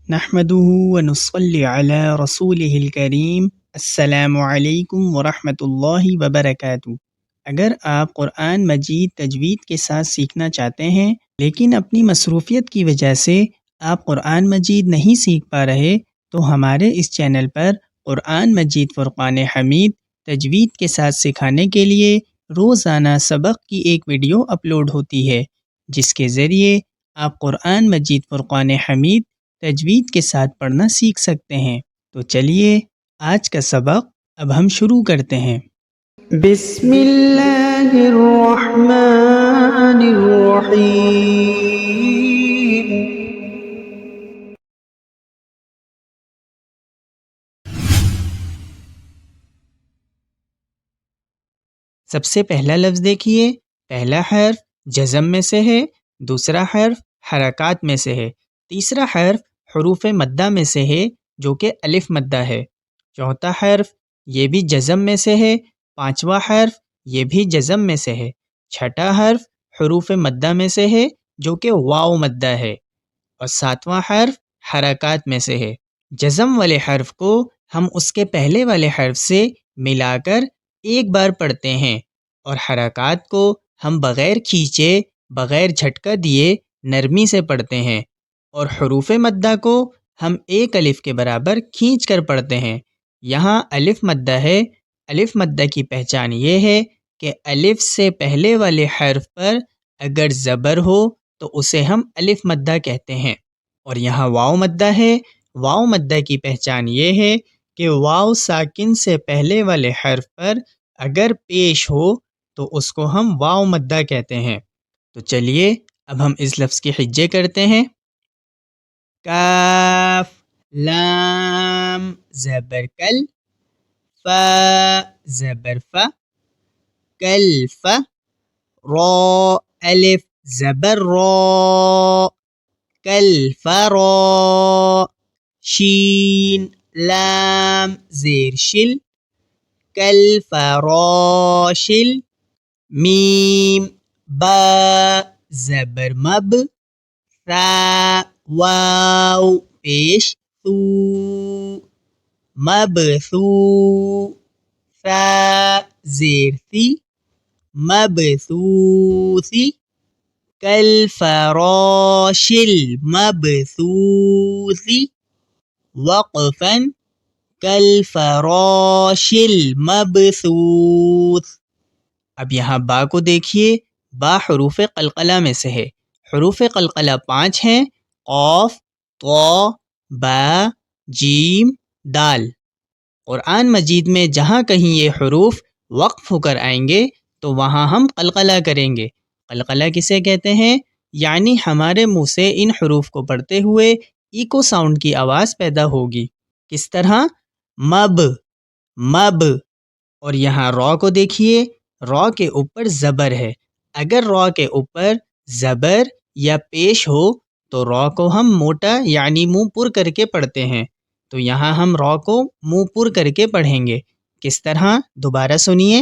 نحمده ونصلي على رسوله الکریم السلام علیکم ورحمۃ اللہ وبرکاتہ۔ اگر آپ قرآن مجید تجوید کے ساتھ سیکھنا چاہتے ہیں لیکن اپنی مصروفیت کی وجہ سے آپ قرآن مجید نہیں سیکھ پا رہے تو ہمارے اس چینل پر قرآن مجید فرقان حمید تجوید کے ساتھ سکھانے کے لیے روزانہ سبق کی ایک ویڈیو اپلوڈ ہوتی ہے، جس کے ذریعے آپ قرآن مجید فرقان حمید تجوید کے ساتھ پڑھنا سیکھ سکتے ہیں۔ تو چلیے آج کا سبق اب ہم شروع کرتے ہیں۔ بسم اللہ الرحمن الرحیم۔ سب سے پہلا لفظ دیکھیے، پہلا حرف جزم میں سے ہے، دوسرا حرف حرکات میں سے ہے، تیسرا حرف حروف مدہ میں سے ہے جو کہ الف مدہ ہے، چوتھا حرف یہ بھی جزم میں سے ہے، پانچواں حرف یہ بھی جزم میں سے ہے، چھٹا حرف حروف مدہ میں سے ہے جو کہ واو مدہ ہے، اور ساتواں حرف حرکات میں سے ہے۔ جزم والے حرف کو ہم اس کے پہلے والے حرف سے ملا کر ایک بار پڑھتے ہیں، اور حرکات کو ہم بغیر کھینچے بغیر جھٹکا دیے نرمی سے پڑھتے ہیں، اور حروف مدہ کو ہم ایک الف کے برابر کھینچ کر پڑھتے ہیں۔ یہاں الف مدہ ہے، الف مدہ کی پہچان یہ ہے کہ الف سے پہلے والے حرف پر اگر زبر ہو تو اسے ہم الف مدہ کہتے ہیں، اور یہاں واو مدہ ہے، واو مدہ کی پہچان یہ ہے کہ واو ساکن سے پہلے والے حرف پر اگر پیش ہو تو اس کو ہم واو مدہ کہتے ہیں۔ تو چلیے اب ہم اس لفظ کی حجے کرتے ہیں۔ کاف لام زبر کل، فا زبر فا، کلف، را الف زبر را، کالفرا، شین لام زیر شل، کالفراشل، میم با زبر مب، ثا واو پیش ثو، مبثو، ثا زیر ثی، مبثوثی، کالفراش المبثوث، وقفا کالفراش المبثوث۔ اب یہاں با کو دیکھیے، با حروف قلقلہ میں سے ہے، حروف قلقلہ 5 ہیں، قاف، طا، با، جیم، دال۔ قرآن مجید میں جہاں کہیں یہ حروف وقف ہو کر آئیں گے تو وہاں ہم قلقلہ کریں گے۔ قلقلہ کسے کہتے ہیں؟ یعنی ہمارے منہ سے ان حروف کو پڑھتے ہوئے ایکو ساؤنڈ کی آواز پیدا ہوگی۔ کس طرح؟ مب، مب۔ اور یہاں را کو دیکھیے، را کے اوپر زبر ہے، اگر را کے اوپر زبر یا پیش ہو تو را کو ہم موٹا یعنی منہ پر کر کے پڑھتے ہیں، تو یہاں ہم را کو منہ پر کر کے پڑھیں گے۔ کس طرح؟ دوبارہ سنیے،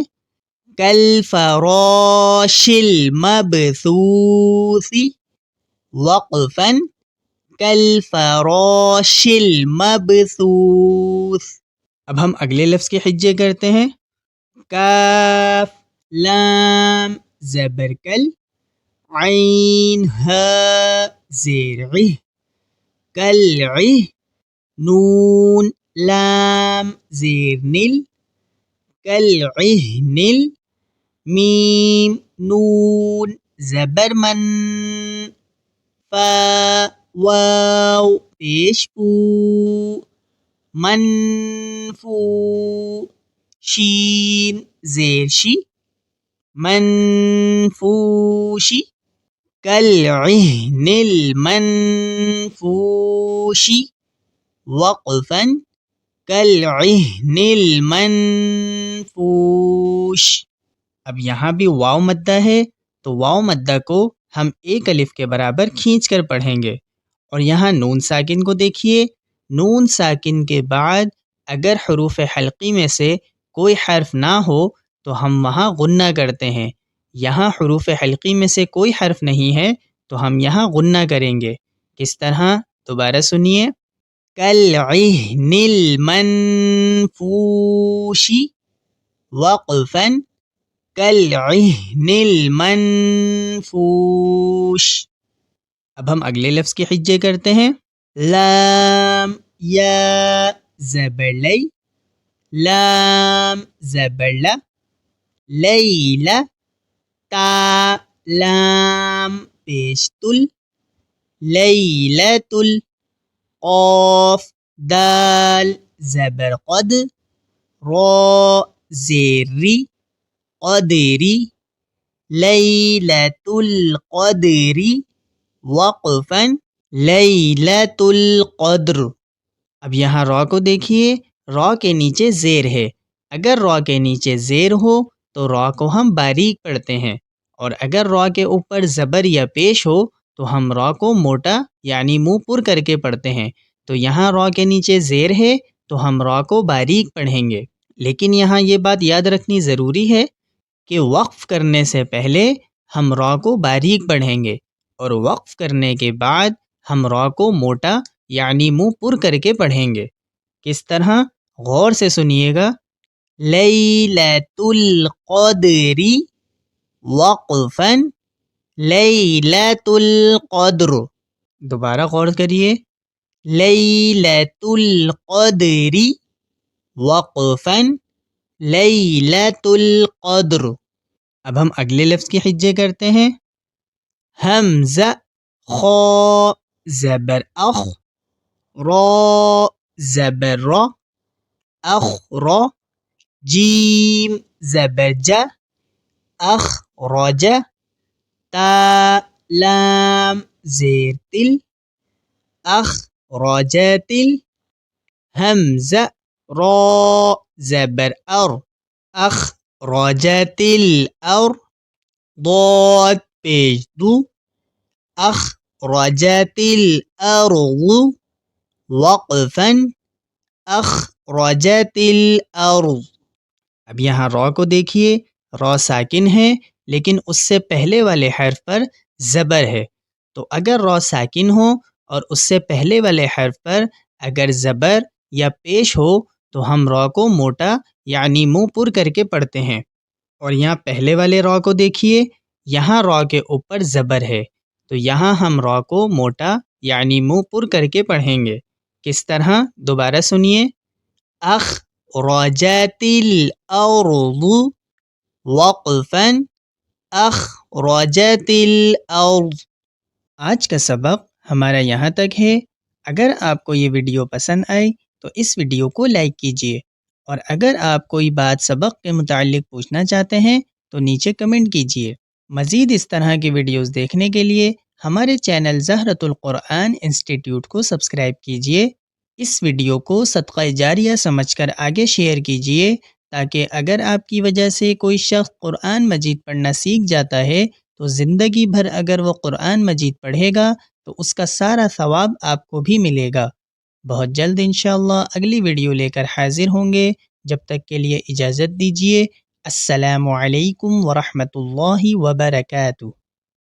کالفراش المبثوث، وقفا کالفراش المبثوث۔ اب ہم اگلے لفظ کے حجے کرتے ہیں۔ کاف لام زبر کل، عین ہا زیر عہ، کلعہ، نون لام زیر نل، کالعہنل، میم نون زبر من، فا واو پیش فو، منفو، شین زیر شی، منفوشی، کالعہن المنفوش، وقفا کالعہن المنفوش۔ اب یہاں بھی واو مدہ ہے تو واو مدہ کو ہم ایک الف کے برابر کھینچ کر پڑھیں گے، اور یہاں نون ساکن کو دیکھیے، نون ساکن کے بعد اگر حروف حلقی میں سے کوئی حرف نہ ہو تو ہم وہاں غنہ کرتے ہیں، یہاں حروف حلقی میں سے کوئی حرف نہیں ہے تو ہم یہاں غنہ کریں گے۔ کس طرح؟ دوبارہ سنیے، كالعهن المنفوش وقفا كالعهن المنفوش. اب ہم اگلے لفظ کے حجے کرتے ہیں. لام یا زبر لی، لام زبر لا، لیلا، تا لام پیشتل، لیلتل، قاف دال زبر قد، را زیری، قدری، لیلۃ القدر، وقفا لیلۃ القدر. اب یہاں را کو دیکھیے، را کے نیچے زیر ہے. اگر را کے نیچے زیر ہو تو را کو ہم باریک پڑھتے ہیں، اور اگر را کے اوپر زبر یا پیش ہو تو ہم را کو موٹا یعنی منہ پر کر کے پڑھتے ہیں. تو یہاں را کے نیچے زیر ہے تو ہم را کو باریک پڑھیں گے. لیکن یہاں یہ بات یاد رکھنی ضروری ہے کہ وقف کرنے سے پہلے ہم را کو باریک پڑھیں گے، اور وقف کرنے کے بعد ہم را کو موٹا یعنی منہ پر کر کے پڑھیں گے. کس طرح؟ غور سے سنیے گا. لیلۃ القدر وقفا لیلۃ القدر. دوبارہ غور کریے. لیلۃ القدر وقفا لیلۃ القدر. اب ہم اگلے لفظ کی حجے کرتے ہیں. حمزہ خا زبر اخ، را زبر را، اخرا، جیم زبر جا، اخرج، تا لام زیر تل، اخرجتل، حمزہ را زبر ار، اخرجتل ار، ضاد پیش دو، اخرجتل ارض، وقفا اخرجتل ارض. اب یہاں را کو دیکھیے، را ساکن ہے لیکن اس سے پہلے والے حرف پر زبر ہے. تو اگر را ساکن ہو اور اس سے پہلے والے حرف پر اگر زبر یا پیش ہو تو ہم را کو موٹا یعنی منہ پر کر کے پڑھتے ہیں. اور یہاں پہلے والے را کو دیکھیے، یہاں را کے اوپر زبر ہے تو یہاں ہم را کو موٹا یعنی منہ پر کر کے پڑھیں گے. کس طرح؟ دوبارہ سنیے. اخرجت الارض وقفا اخرجت الارض. آج کا سبق ہمارا یہاں تک ہے. اگر آپ کو یہ ویڈیو پسند آئی تو اس ویڈیو کو لائک کیجیے، اور اگر آپ کوئی بات سبق کے متعلق پوچھنا چاہتے ہیں تو نیچے کمنٹ کیجیے. مزید اس طرح کی ویڈیوز دیکھنے کے لیے ہمارے چینل زہرۃ القرآن انسٹیٹیوٹ کو سبسکرائب کیجیے. اس ویڈیو کو صدقہ جاریہ سمجھ کر آگے شیئر کیجیے تاکہ اگر آپ کی وجہ سے کوئی شخص قرآن مجید پڑھنا سیکھ جاتا ہے تو زندگی بھر اگر وہ قرآن مجید پڑھے گا تو اس کا سارا ثواب آپ کو بھی ملے گا. بہت جلد انشاءاللہ اگلی ویڈیو لے کر حاضر ہوں گے. جب تک کے لیے اجازت دیجیے. السلام علیکم ورحمۃ اللہ وبرکاتہ.